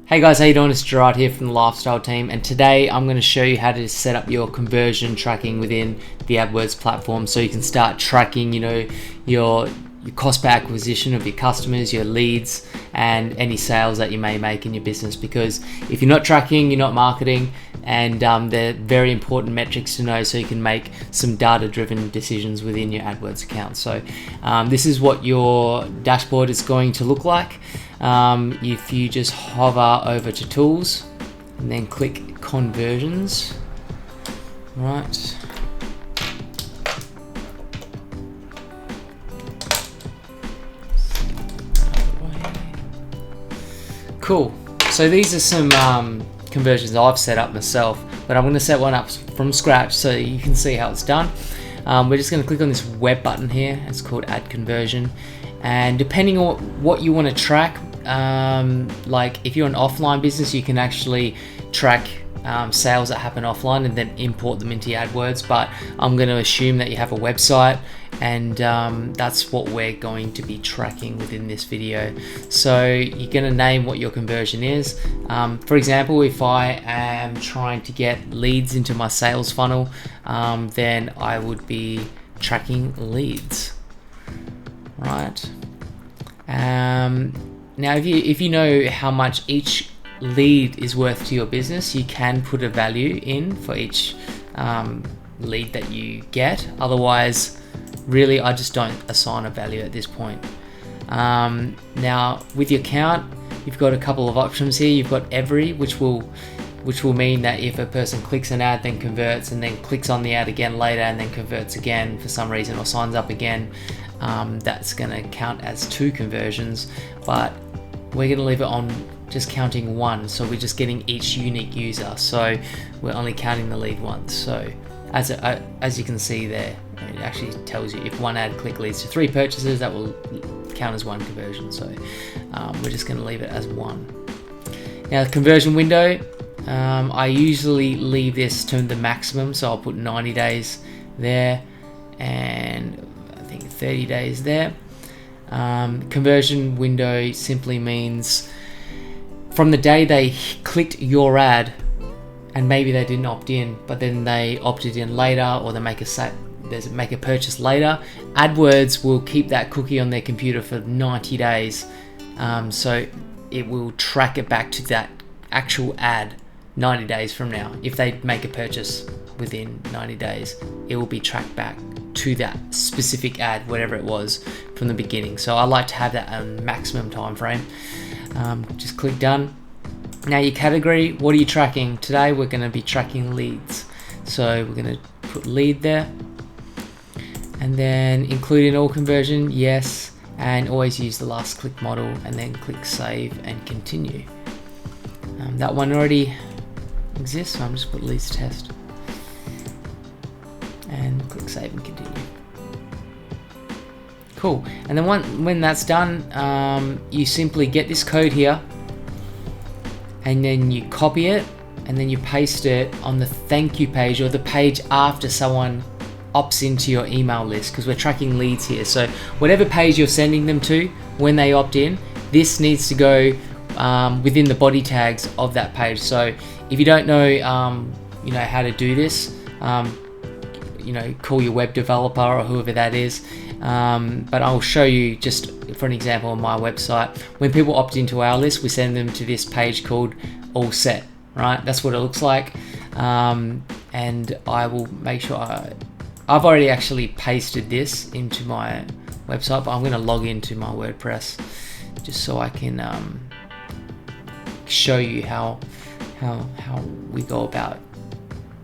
Hey guys, how you doing? It's Gerard here from the Lifestyle team, and today I'm going to show you how to set up your conversion tracking within the Adwords platform, so you can start tracking, your cost per acquisition of your customers, your leads, and any sales that you may make in your business. Because if you're not tracking, you're not marketing, and they're very important metrics to know, so you can make some data-driven decisions within your Adwords account. So this is what your dashboard is going to look like. If you just hover over to tools and then click conversions, right? Cool. So these are some conversions I've set up myself, but I'm going to set one up from scratch so you can see how it's done. We're just going to click on this web button here. It's called Add Conversion, and depending on what you want to track, like if you're an offline business, you can actually track sales that happen offline and then import them into your AdWords, but I'm going to assume that you have a website, and that's what we're going to be tracking within this video. So you're going to name what your conversion is. For example, if I am trying to get leads into my sales funnel, then I would be tracking leads, right? Now if you know how much each lead is worth to your business, you can put a value in for each lead that you get. Otherwise, really, I just don't assign a value at this point. Now with your account, you've got a couple of options here. You've got every, which will mean that if a person clicks an ad, then converts, and then clicks on the ad again later, and then converts again for some reason, or signs up again, that's going to count as 2 conversions. But we're going to leave it on just counting 1, so we're just getting each unique user, so we're only counting the lead once. So as you can see there, it actually tells you if one ad click leads to 3 purchases, that will count as 1 conversion. So we're just going to leave it as 1. Now the conversion window, I usually leave this to the maximum, so I'll put 90 days there, and I think 30 days there. Conversion window simply means from the day they clicked your ad, and maybe they didn't opt in, but then they opted in later, or they make a purchase later, AdWords will keep that cookie on their computer for 90 days. So it will track it back to that actual ad 90 days from now. If they make a purchase within 90 days, it will be tracked back to that specific ad, whatever it was from the beginning. So I like to have that maximum time frame. Just click done. Now your category, what are you tracking? Today we're going to be tracking leads, so we're going to put lead there, and then include in all conversion, yes, and always use the last click model, and then click save and continue. That one already exists, so I'm just put leads test and click save and continue. Cool. And then when that's done, you simply get this code here, and then you copy it, and then you paste it on the thank you page, or the page after someone opts into your email list, because we're tracking leads here. So whatever page you're sending them to when they opt in, this needs to go within the body tags of that page. So if you don't know how to do this, call your web developer or whoever that is. But I'll show you just for an example on my website. When people opt into our list, we send them to this page called all set, right? That's what it looks like. And I will make sure I've already actually pasted this into my website, but I'm going to log into my WordPress just so I can show you how we go about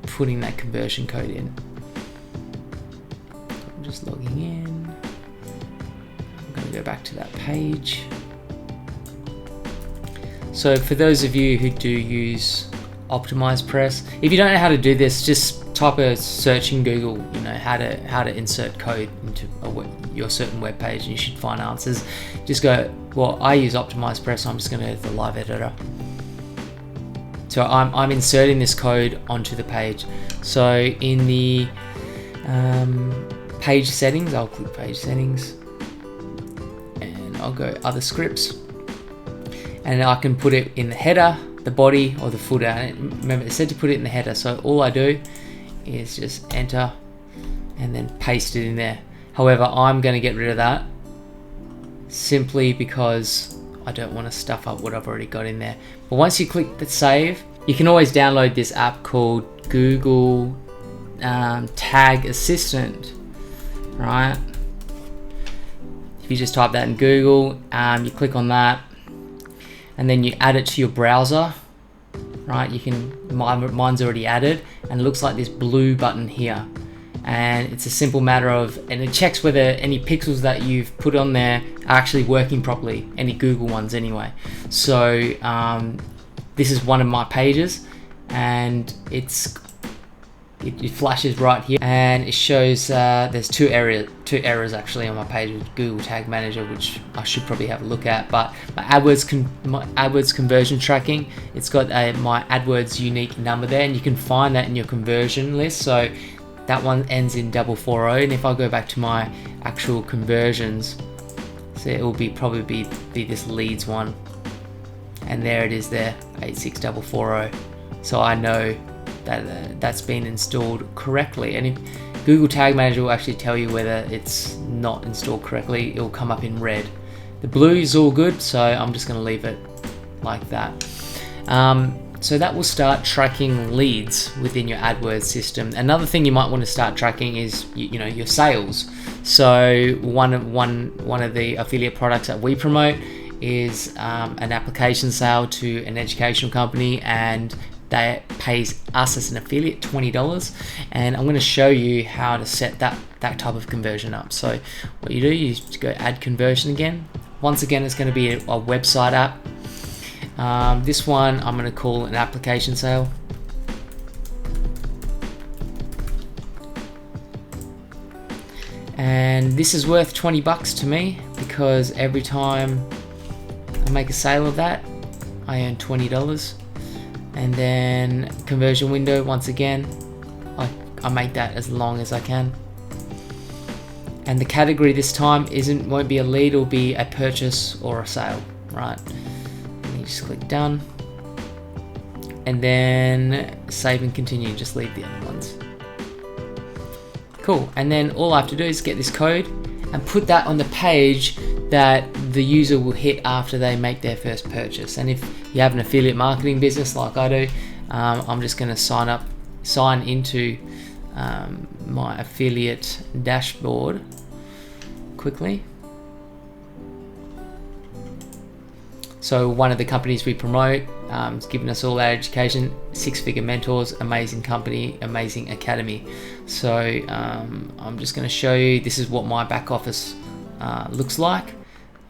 putting that conversion code in. I'm just logging in. I'm going to go back to that page. So for those of you who do use Optimize Press, if you don't know how to do this, just type a search in Google, how to insert code into your certain web page, and you should find answers. Just go, well, I use Optimize Press, so I'm just going to go to the live editor. So I'm inserting this code onto the page. So in the page settings, I'll click page settings, and I'll go other scripts, and I can put it in the header, the body, or the footer. And remember, it said to put it in the header, so all I do is just enter and then paste it in there. However, I'm going to get rid of that simply because I don't want to stuff up what I've already got in there. But once you click the save, you can always download this app called Google Tag Assistant, right? If you just type that in Google, you click on that, and then you add it to your browser, right? You can, mine's already added, and it looks like this blue button here. And it's a simple matter of, and it checks whether any pixels that you've put on there are actually working properly, any Google ones anyway. So this is one of my pages, and it flashes right here, and it shows there's two errors actually on my page with Google Tag Manager, which I should probably have a look at. But my AdWords conversion tracking, it's got my AdWords unique number there, and you can find that in your conversion list. So that one ends in 440, and if I go back to my actual conversions, so it will probably be this leads one, and there it is there, 86440. So I know that that's been installed correctly. And if Google Tag Manager will actually tell you whether it's not installed correctly, it will come up in red. The blue is all good, so I'm just going to leave it like that. So that will start tracking leads within your AdWords system. Another thing you might want to start tracking is your sales. So one of the affiliate products that we promote is an application sale to an educational company, and that pays us as an affiliate $20. And I'm going to show you how to set that type of conversion up. So what you do, you just go add conversion again. Once again, it's going to be a website app. This one I'm going to call an application sale. And this is worth $20 to me, because every time I make a sale of that, I earn $20. And then conversion window, once again, I make that as long as I can. And the category this time won't be a lead, it'll be a purchase or a sale, right? You just click done, and then save and continue, just leave the other ones. Cool. And then all I have to do is get this code and put that on the page that the user will hit after they make their first purchase. And if you have an affiliate marketing business like I do, I'm just going to sign into my affiliate dashboard quickly. So one of the companies we promote has given us all our education, 6-figure mentors, amazing company, amazing academy. So I'm just going to show you, this is what my back office looks like.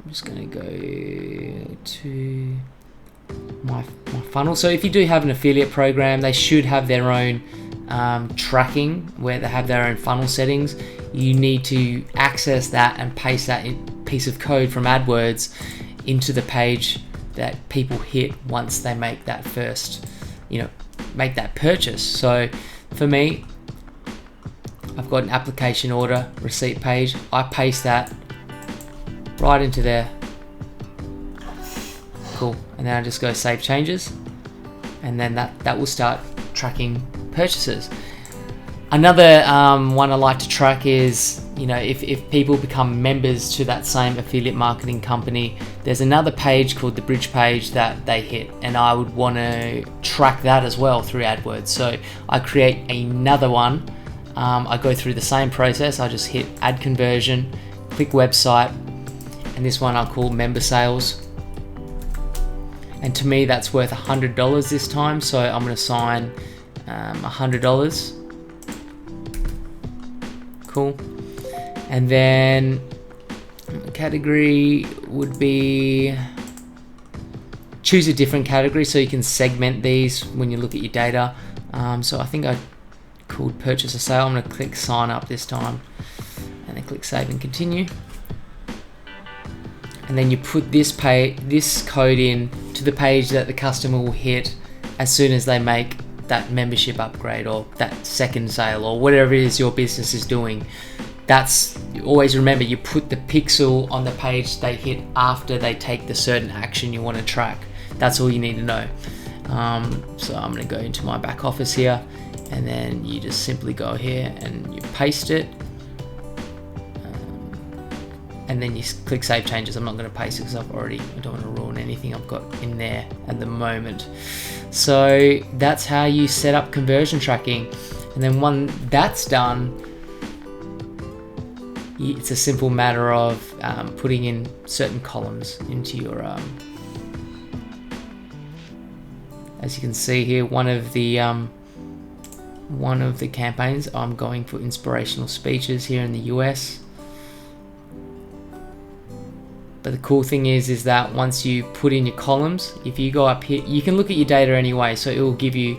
I'm just going to go to my funnel. So if you do have an affiliate program, they should have their own tracking where they have their own funnel settings. You need to access that and paste that piece of code from AdWords into the page that people hit once they make that first, make that purchase. So for me, I've got an application order receipt page. I paste that right into there. Cool. And then I just go save changes, and then that will start tracking purchases. Another one I like to track is, if people become members to that same affiliate marketing company, there's another page called the bridge page that they hit, and I would want to track that as well through AdWords. So I create another one. I go through the same process. I just hit add conversion, click website, and this one I'll call member sales. And to me, that's worth $100 this time. So I'm going to sign $100. Cool. And then category would be, choose a different category so you can segment these when you look at your data. So I think I called purchase or sale. I'm going to click sign up this time, and then click save and continue. And then you put this code in to the page that the customer will hit as soon as they make that membership upgrade or that second sale or whatever it is your business is doing. that's, always remember, you put the pixel on the page they hit after they take the certain action you want to track. That's all you need to know. So I'm going to go into my back office here, and then you just simply go here and you paste it, and then you click Save Changes. I'm not going to paste it because I don't want to ruin anything I've got in there at the moment. So that's how you set up conversion tracking. And then when that's done, it's a simple matter of putting in certain columns into your, as you can see here, one of the campaigns, I'm going for inspirational speeches here in the US. But the cool thing is that once you put in your columns, if you go up here, you can look at your data anyway, so it will give you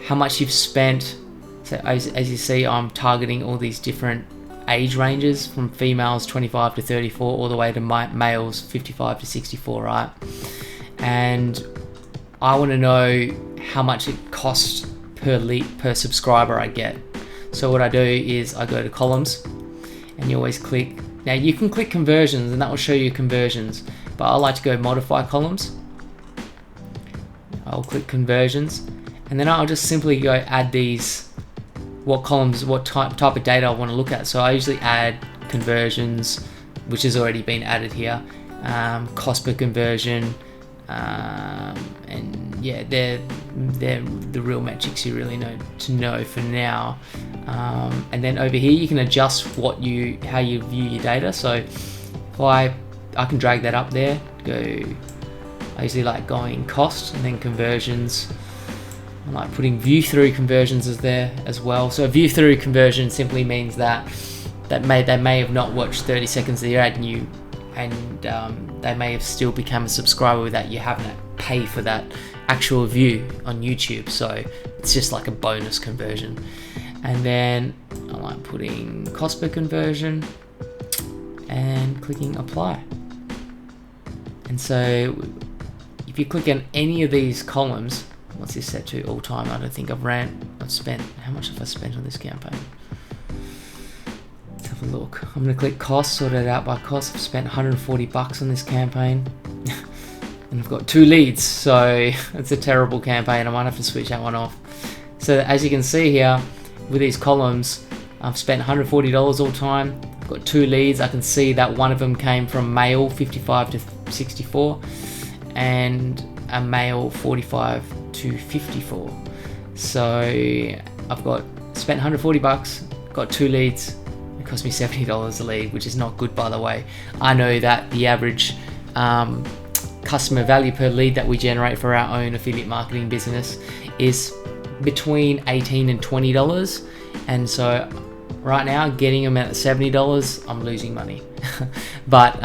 how much you've spent. So as you see, I'm targeting all these different age ranges, from females 25 to 34 all the way to males 55 to 64, right? And I want to know how much it costs per subscriber I get. So what I do is I go to columns, and you always click. Now you can click conversions, and that will show you conversions, but I like to go modify columns. I'll click conversions, and then I'll just simply go add these, what columns, what type of data I want to look at. So I usually add conversions, which has already been added here, cost per conversion, and yeah, they're the real metrics you really know to know for now. And then over here you can adjust how you view your data. So if I can drag that up there, I usually like going cost and then conversions. I like putting view through conversions as there as well. So a view through conversion simply means that they may have not watched 30 seconds of your ad, and they may have still become a subscriber without you having to pay for that actual view on YouTube. So it's just like a bonus conversion. And then I like putting cost per conversion and clicking apply. And so if you click on any of these columns, what's this set to? All time. I don't think I've spent, how much have I spent on this campaign? Let's have a look. I'm going to click cost, sort it out by cost. I've spent $140 on this campaign. And I've got 2 leads, so it's a terrible campaign. I might have to switch that one off. So as you can see here, with these columns, I've spent $140 all time. I've got 2 leads. I can see that one of them came from male 55 to 64 and a male 45 to 54. So I've spent $140, got 2 leads. It cost me $70 a lead, which is not good, by the way. I know that the average customer value per lead that we generate for our own affiliate marketing business is between $18 and $20, and so right now getting them at $70, I'm losing money. But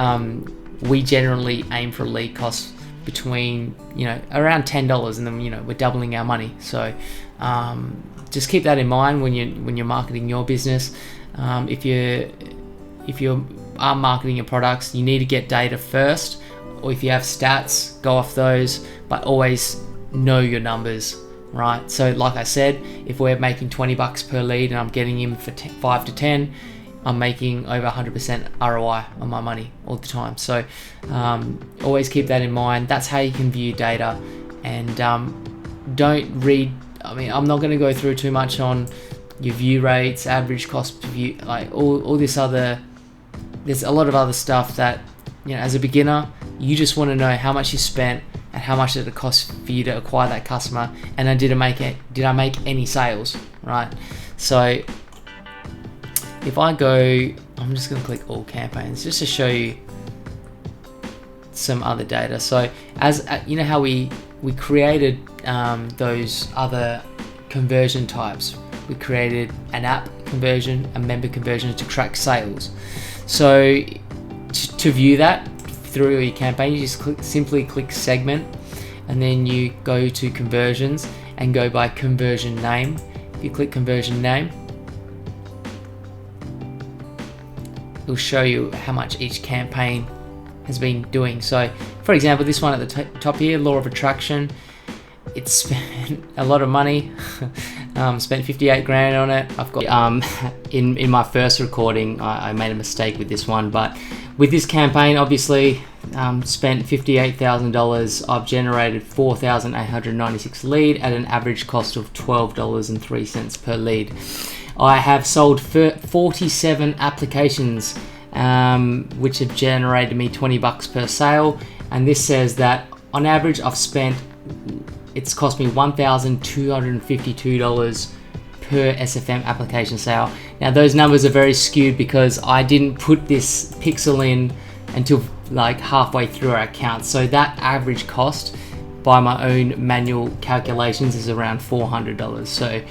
we generally aim for a lead cost between around $10, and then we're doubling our money. So just keep that in mind when you're marketing your business. If you are marketing your products, you need to get data first, or if you have stats, go off those, but always know your numbers, right? So like I said, if we're making $20 per lead and I'm getting him for 5 to 10, I'm making over 100% ROI on my money all the time. So always keep that in mind. That's how you can view data. And don't read, I'm not going to go through too much on your view rates, average cost per view, like all this other, there's a lot of other stuff that, as a beginner, you just want to know how much you spent and how much did it cost for you to acquire that customer, and did I make any sales, right? So if I go, I'm just going to click all campaigns just to show you some other data. So as how we created those other conversion types. We created an app conversion, a member conversion to track sales. So to view that through your campaign, you just simply click segment, and then you go to conversions and go by conversion name. If you click conversion name, it'll show you how much each campaign has been doing. So for example, this one at the top here, law of attraction, it spent a lot of money. Spent 58 grand on it. I've got in my first recording I made a mistake with this one, but with this campaign, obviously spent $58,000. I've generated 4,896 lead at an average cost of $12.03 per lead. I have sold 47 applications, which have generated me $20 per sale, and this says that on average it's cost me $1,252 per SFM application sale. Now those numbers are very skewed because I didn't put this pixel in until like halfway through our account, so that average cost by my own manual calculations is around $400. So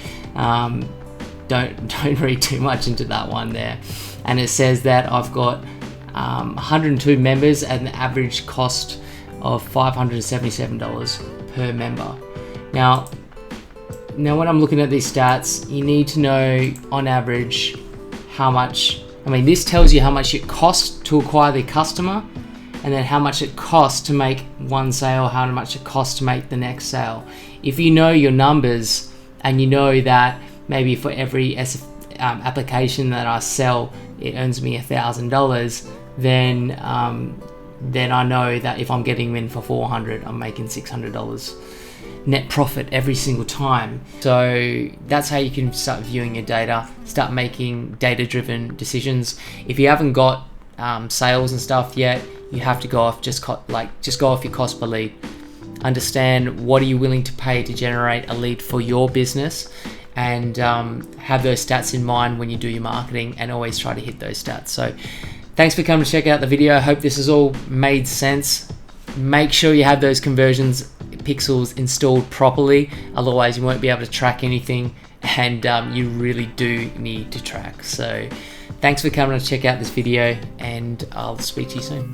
don't read too much into that one there. And it says that I've got 102 members at an average cost of $577 per member. Now when I'm looking at these stats, you need to know on average how much, this tells you how much it costs to acquire the customer, and then how much it costs to make one sale, how much it costs to make the next sale. If you know your numbers and you know that maybe for every application that I sell, it earns me $1,000, then I know that if I'm getting them in for $400, I'm making $600 net profit every single time. So that's how you can start viewing your data, start making data-driven decisions. If you haven't got sales and stuff yet, you have to go off just go off your cost per lead. Understand what are you willing to pay to generate a lead for your business, and have those stats in mind when you do your marketing, and always try to hit those stats. So thanks for coming to check out the video. I hope this has all made sense. Make sure you have those conversions pixels installed properly, otherwise you won't be able to track anything, and you really do need to track. So thanks for coming to check out this video, and I'll speak to you soon.